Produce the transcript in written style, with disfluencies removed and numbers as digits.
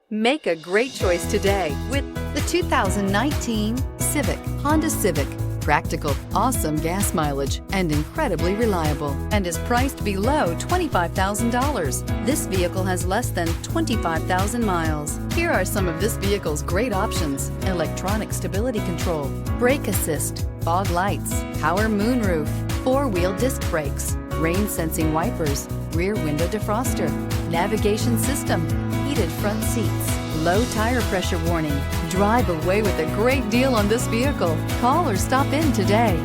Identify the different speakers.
Speaker 1: Make a great choice today with the 2019 Civic. Honda Civic. Practical, awesome gas mileage, and incredibly reliable, and is priced below $25,000. This vehicle has less than 25,000 miles. Here are some of this vehicle's great options: electronic stability control, brake assist, fog lights, power moonroof, four-wheel disc brakes, rain sensing wipers, rear window defroster, navigation system, heated front seats, low tire pressure warning. Drive away with a great deal on this vehicle. Call or stop in today.